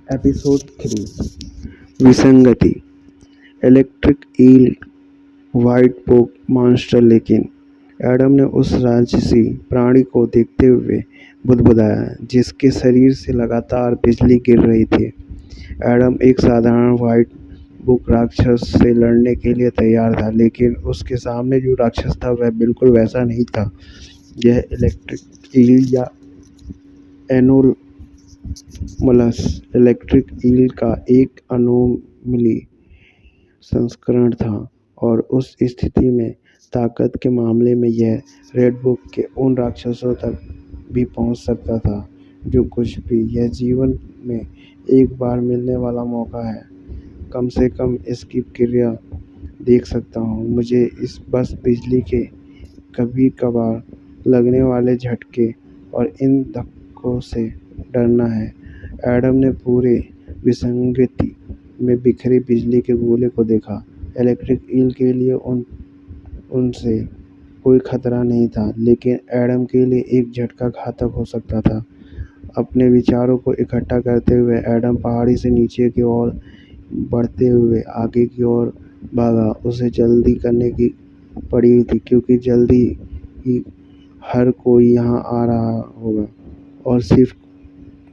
Episode 3 विसंगति। Electric eel, white पोक monster. लेकिन एडम ने उस राजसी प्राणी को देखते हुए बुदबुदाया जिसके शरीर से लगातार बिजली गिर रही थी। एडम एक साधारण व्हाइट बुक राक्षस से लड़ने के लिए तैयार था, लेकिन उसके सामने जो राक्षस था वह बिल्कुल वैसा नहीं था। यह इलेक्ट्रिक ईल या एनोमलस इलेक्ट्रिक ईल का एक अनोमली संस्करण था, और उस स्थिति में ताकत के मामले में यह रेड बुक के उन राक्षसों तक भी पहुंच सकता था। जो कुछ भी यह जीवन में एक बार मिलने वाला मौका है, कम से कम इसकी क्रिया देख सकता हूँ। मुझे इस बस बिजली के कभी कभार लगने वाले झटके और इन धक्कों से डरना है। एडम ने पूरे विसंगति में बिखरी बिजली के गोले को देखा। इलेक्ट्रिक ईल के लिए उनसे कोई खतरा नहीं था, लेकिन एडम के लिए एक झटका घातक हो सकता था। अपने विचारों को इकट्ठा करते हुए एडम पहाड़ी से नीचे की ओर बढ़ते हुए आगे की ओर भागा। उसे जल्दी करने की पड़ी हुई थी, क्योंकि जल्दी ही हर कोई यहाँ आ रहा होगा, और सिर्फ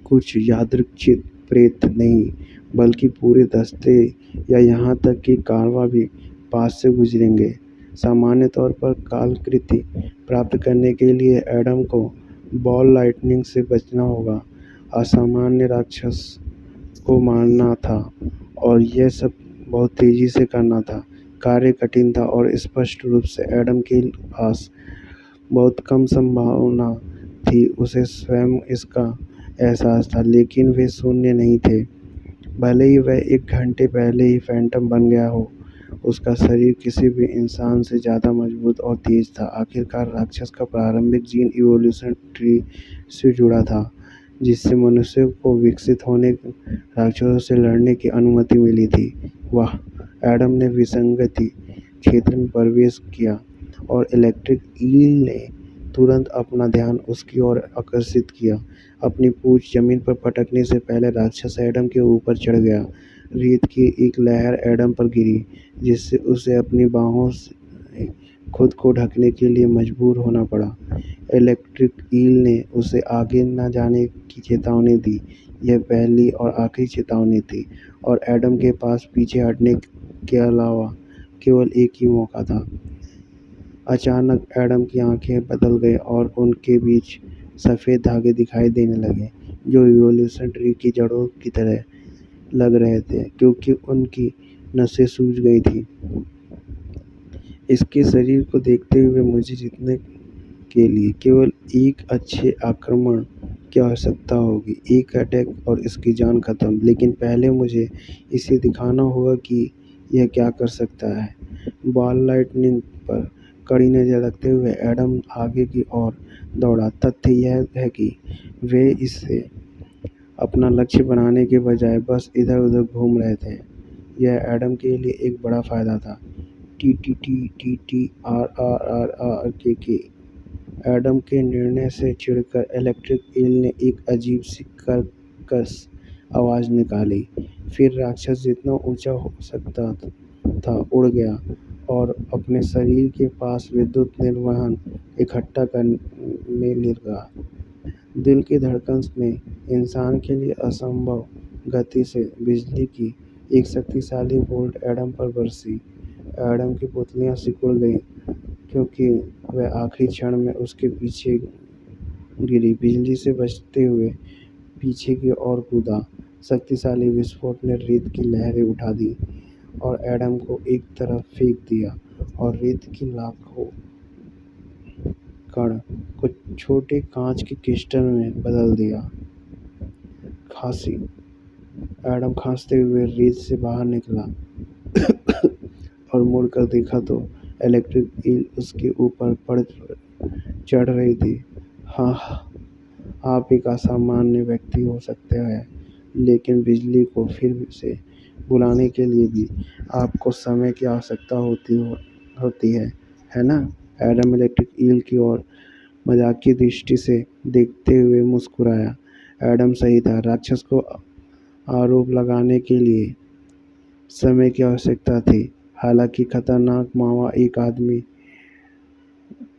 कुछ यादृच्छिक प्रेत नहीं, बल्कि पूरे दस्ते या यहाँ तक कि कारवां भी पास से गुजरेंगे। सामान्य तौर पर कालकृति प्राप्त करने के लिए एडम को बॉल लाइटनिंग से बचना होगा, असामान्य राक्षस को मारना था, और यह सब बहुत तेजी से करना था। कार्य कठिन था, और स्पष्ट रूप से एडम के पास बहुत कम संभावना थी। उसे स्वयं इसका एहसास था, लेकिन वे शून्य नहीं थे। भले ही वह 1 घंटे पहले ही फैंटम बन गया हो, उसका शरीर किसी भी इंसान से ज़्यादा मजबूत और तेज था। आखिरकार राक्षस का प्रारंभिक जीन इवोल्यूशन ट्री से जुड़ा था, जिससे मनुष्य को विकसित होने राक्षसों से लड़ने की अनुमति मिली थी। वाह! एडम ने विसंगति क्षेत्र में प्रवेश किया, और इलेक्ट्रिक ईल ने तुरंत अपना ध्यान उसकी ओर आकर्षित किया। अपनी पूंछ जमीन पर पटकने से पहले राक्षस एडम के ऊपर चढ़ गया। रेत की एक लहर एडम पर गिरी, जिससे उसे अपनी बाहों से खुद को ढकने के लिए मजबूर होना पड़ा। इलेक्ट्रिक ईल ने उसे आगे न जाने की चेतावनी दी। यह पहली और आखिरी चेतावनी थी, और एडम के पास पीछे हटने के अलावा केवल एक ही मौका था। अचानक एडम की आंखें बदल गईं, और उनके बीच सफ़ेद धागे दिखाई देने लगे, जो इवोल्यूशन ट्री की जड़ों की तरह लग रहे थे, क्योंकि उनकी नसें सूज गई थीं। इसके शरीर को देखते हुए मुझे जीतने के लिए केवल एक अच्छे आक्रमण की आवश्यकता होगी, एक अटैक और इसकी जान खत्म। लेकिन पहले मुझे इसे दिखाना होगा कि यह क्या कर सकता है। बॉल लाइटनिंग पर कड़ी नज़र रखते हुए एडम आगे की ओर दौड़ा। तथ्य यह है कि वे इसे अपना लक्ष्य बनाने के बजाय बस इधर-उधर घूम रहे थे। यह एडम के लिए एक बड़ा फायदा था। T T T T T R R R R के एडम के निर्णय से चिढ़कर इलेक्ट्रिक ईल ने एक अजीब सी कर्कश आवाज़ निकाली। फिर राक्षस जितना ऊंचा हो सकता था उड़ गया, और अपने शरीर के पास विद्युत निर्वहन इकट्ठा करने लगा। दिल की धड़कन में इंसान के लिए असंभव गति से बिजली की एक शक्तिशाली वोल्ट एडम पर बरसी। एडम की पुतलियां सिकुड़ गईं, क्योंकि वह आखिरी क्षण में उसके पीछे गिरी। बिजली से बचते हुए पीछे की ओर कूदा। शक्तिशाली विस्फोट ने रेत की लहरें उठा दी और एडम को एक तरफ फेंक दिया, और रेत की लाखों कण को छोटे कांच के क्रिस्टल में बदल दिया। खांसी। एडम खांसते हुए रेत से बाहर निकला और मुड़कर देखा तो इलेक्ट्रिक ईल उसके ऊपर चढ़ रही थी। हाँ, आप एक असामान्य व्यक्ति हो सकते हैं, लेकिन बिजली को फिर से बुलाने के लिए भी आपको समय की आवश्यकता होती है ना? एडम इलेक्ट्रिक ईल की ओर मजाकिया दृष्टि से देखते हुए मुस्कुराया। एडम सही था, राक्षस को आरोप लगाने के लिए समय की आवश्यकता थी। हालांकि खतरनाक मावा एक आदमी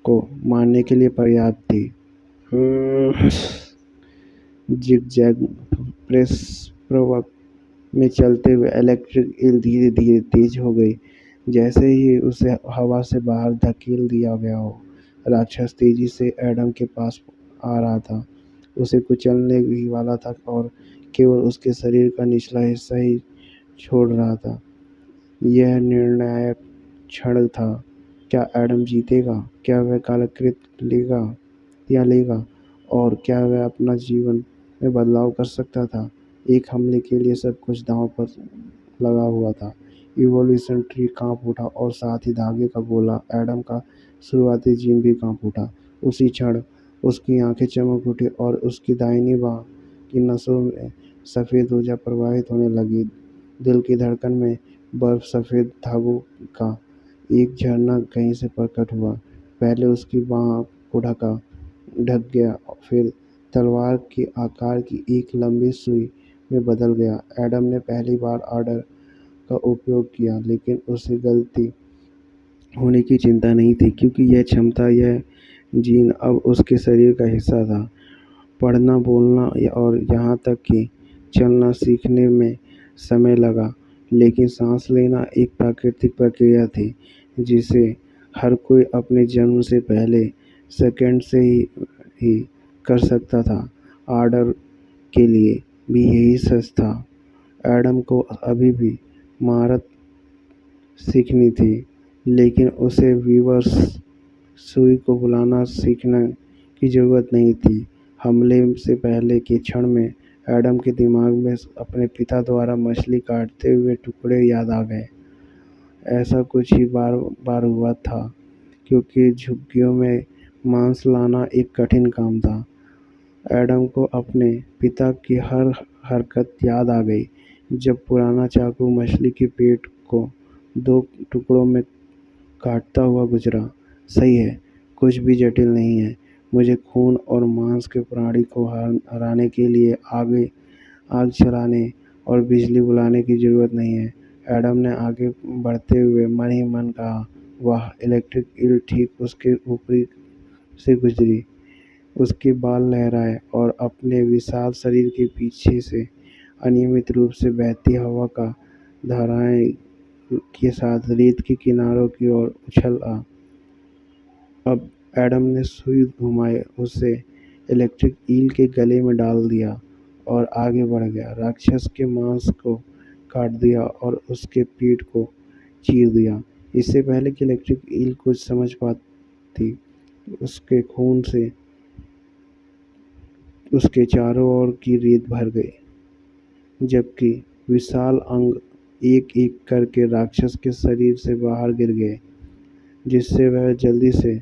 को मारने के लिए पर्याप्त थी। जिगजैग प्रेस प्रवक में चलते हुए इलेक्ट्रिक ईल धीरे धीरे तेज हो गई, जैसे ही उसे हवा से बाहर धकेल दिया गया हो। राक्षस तेजी से एडम के पास आ रहा था, उसे कुचलने ही वाला था और केवल उसके शरीर का निचला हिस्सा ही छोड़ रहा था। यह निर्णायक क्षण था। क्या एडम जीतेगा? क्या वह कालकृत लेगा? और क्या वह अपना जीवन में बदलाव कर सकता था? एक हमले के लिए सब कुछ दांव पर लगा हुआ था। इवोल्यूशन ट्री कांप उठा और साथ ही धागे का गोला एडम का शुरुआती जीन भी कांप उठा। उसी क्षण उसकी आंखें चमक उठी और उसकी दाहिनी बांह की नसों में सफ़ेद ऊर्जा प्रवाहित होने लगी। दिल की धड़कन में बर्फ सफ़ेद धागों का एक झरना कहीं से प्रकट हुआ। पहले उसकी बांह को ढक गया, फिर तलवार के आकार की एक लंबी सुई में बदल गया। एडम ने पहली बार ऑर्डर का उपयोग किया, लेकिन उसे गलती होने की चिंता नहीं थी, क्योंकि यह क्षमता, यह जीन अब उसके शरीर का हिस्सा था। पढ़ना, बोलना और यहाँ तक कि चलना सीखने में समय लगा, लेकिन सांस लेना एक प्राकृतिक प्रक्रिया थी जिसे हर कोई अपने जन्म से पहले सेकंड से ही कर सकता था। ऑर्डर के लिए भी यही सच था। एडम को अभी भी महारत सीखनी थी, लेकिन उसे वीवर्स सुई को बुलाना सीखने की ज़रूरत नहीं थी। हमले से पहले के क्षण में एडम के दिमाग में अपने पिता द्वारा मछली काटते हुए टुकड़े याद आ गए। ऐसा कुछ ही बार बार हुआ था, क्योंकि झुग्गियों में मांस लाना एक कठिन काम था। एडम को अपने पिता की हर हरकत याद आ गई। जब पुराना चाकू मछली के पेट को 2 टुकड़ों में काटता हुआ गुजरा। सही है, कुछ भी जटिल नहीं है। मुझे खून और मांस के प्राणी को हराने के लिए आग चलाने और बिजली बुलाने की ज़रूरत नहीं है। एडम ने आगे बढ़ते हुए मन ही मन कहा, वाह! इलेक्ट्रिक ईल ठीक उसके ऊपरी से गुजरी। उसके बाल लहराए और अपने विशाल शरीर के पीछे से अनियमित रूप से बहती हवा का धाराएं के साथ रेत के किनारों की ओर उछला। अब एडम ने सुई घुमाई, उसे इलेक्ट्रिक ईल के गले में डाल दिया और आगे बढ़ गया। राक्षस के मांस को काट दिया और उसके पीठ को चीर दिया। इससे पहले कि इलेक्ट्रिक ईल कुछ समझ पाती, उसके खून से उसके चारों ओर की रेत भर गई, जबकि विशाल अंग एक-एक करके राक्षस के शरीर से बाहर गिर गए, जिससे वह जल्दी से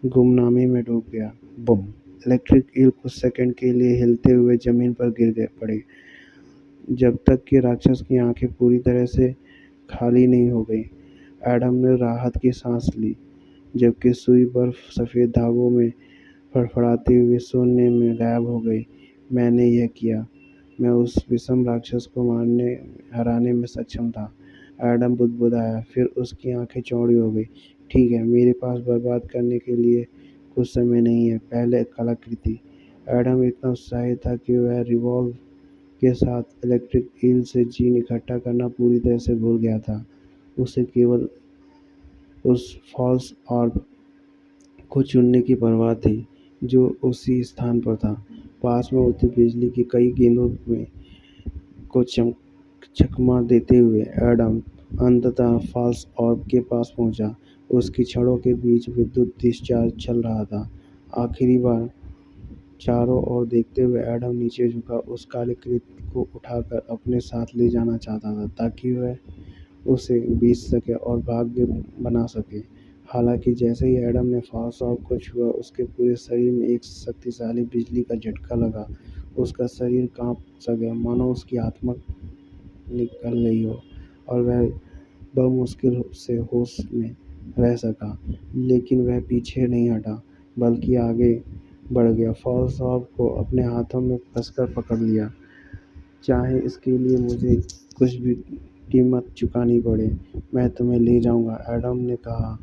गुमनामी में डूब गया। बम! इलेक्ट्रिक ईल कुछ सेकंड के लिए हिलते हुए जमीन पर पड़े, जब तक कि राक्षस की आंखें पूरी तरह से खाली नहीं हो गई। एडम ने राहत की सांस ली, जबकि सुई बर्फ सफ़ेद धागों में फड़फड़ाती हुई शून्य में गायब हो गई। मैंने यह किया। मैं उस विषम राक्षस को हराने में सक्षम था। एडम बुदबुदाया, फिर उसकी आंखें चौड़ी हो गई। ठीक है, मेरे पास बर्बाद करने के लिए कुछ समय नहीं है, पहले कलाकृति। एडम इतना उत्साहित था कि वह रिवॉल्व के साथ इलेक्ट्रिक ईल से जीन इकट्ठा करना पूरी तरह से भूल गया था। उसे केवल उस फॉल्स ऑर्ब को चुनने की परवाह थी, जो उसी स्थान पर था। पास में उड़ती बिजली की कई गेंदों में को चकमा देते हुए एडम अंततः फॉल्स ऑर्ब के पास पहुंचा। उसकी छड़ों के बीच विद्युत डिस्चार्ज चल रहा था। आखिरी बार चारों ओर देखते हुए एडम नीचे झुका, उस कालीकृत को उठाकर अपने साथ ले जाना चाहता था, ताकि वह उसे बीच सके और भाग्य बना सके। हालांकि जैसे ही एडम ने फॉल्स ऑर्ब को छुआ, उसके पूरे शरीर में एक शक्तिशाली बिजली का झटका लगा। उसका शरीर कांप सा गया, मानो उसकी आत्मा निकल गई हो, और वह बमुश्किल से होश में रह सका। लेकिन वह पीछे नहीं हटा, बल्कि आगे बढ़ गया, फॉल्स ऑर्ब को अपने हाथों में कसकर पकड़ लिया। चाहे इसके लिए मुझे कुछ भी कीमत चुकानी पड़े, मैं तुम्हें ले जाऊंगा, एडम ने कहा।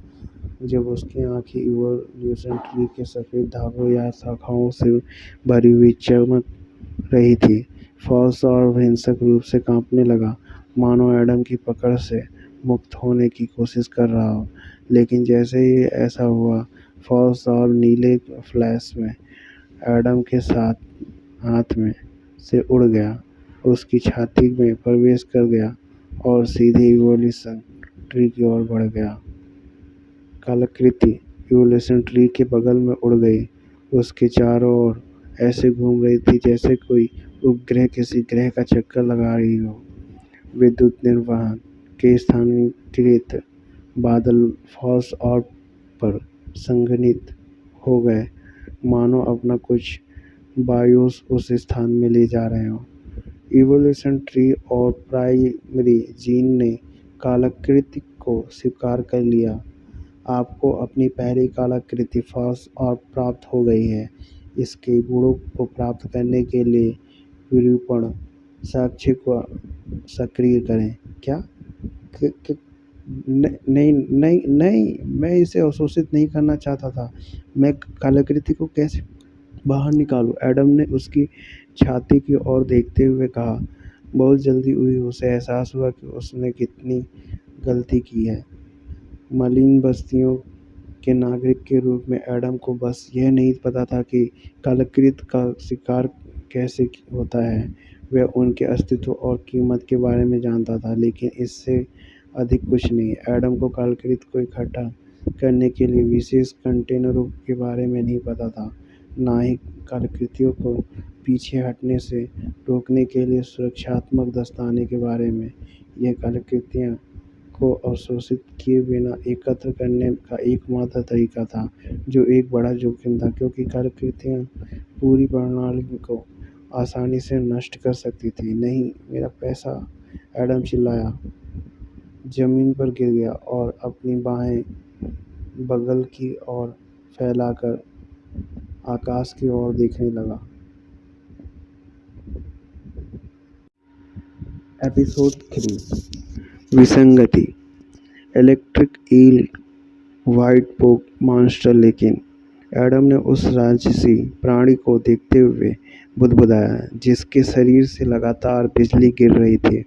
जब उसकी आंखें इवोल्यूशन ट्री के सफ़ेद धागों या शाखाओं से भरी हुई चमक रही थी, फॉल्स और हिंसक रूप से कांपने लगा, मानो एडम की पकड़ से मुक्त होने की कोशिश कर रहा हो। लेकिन जैसे ही ऐसा हुआ, फॉल्स और नीले फ्लैश में एडम के साथ हाथ में से उड़ गया, उसकी छाती में प्रवेश कर गया और सीधे इवोल्यूशन ट्री की ओर बढ़ गया। कलाकृति इवोल्यूशन ट्री के बगल में उड़ गई, उसके चारों ओर ऐसे घूम रही थी जैसे कोई उपग्रह किसी ग्रह का चक्कर लगा रही हो। विद्युत निर्वहन के स्थानीयकृत बादल फॉल्स और पर संघनित हो गए, मानो अपना कुछ बायोस उस स्थान में ले जा रहे हों। इवोल्यूशन ट्री और प्राइमरी जीन ने कलाकृति को स्वीकार कर लिया। आपको अपनी पहली कलाकृति फॉल्स और प्राप्त हो गई है। इसके गुणों को प्राप्त करने के लिए विरूपण साक्ष्य को सक्रिय करें। क्या? नहीं नहीं नहीं, मैं इसे अवशोषित नहीं करना चाहता था। मैं कलाकृति को कैसे बाहर निकालूं? एडम ने उसकी छाती की ओर देखते हुए कहा। बहुत जल्दी हुई उसे एहसास हुआ कि उसने कितनी गलती की है। मलिन बस्तियों के नागरिक के रूप में एडम को बस यह नहीं पता था कि कलाकृति का शिकार कैसे होता है। वह उनके अस्तित्व और कीमत के बारे में जानता था, लेकिन इससे अधिक कुछ नहीं। एडम को कलाकृति को इकट्ठा करने के लिए विशेष कंटेनरों के बारे में नहीं पता था, ना ही कलाकृतियों को पीछे हटने से रोकने के लिए सुरक्षात्मक दस्ताने के बारे में। यह कलाकृतियाँ को अवशोषित किए बिना एकत्र करने का एकमात्र तरीका था, जो एक बड़ा जोखिम था, क्योंकि कलाकृतियाँ पूरी प्रणाली को आसानी से नष्ट कर सकती थी। नहीं, मेरा पैसा! एडम चिल्लाया, जमीन पर गिर गया और अपनी बाहें बगल की ओर फैलाकर आकाश की ओर देखने लगा। एपिसोड 3 विसंगति। इलेक्ट्रिक ईल, व्हाइट पोक मॉन्स्टर। लेकिन एडम ने उस राजसी प्राणी को देखते हुए बुदबुदाया, जिसके शरीर से लगातार बिजली गिर रही थी।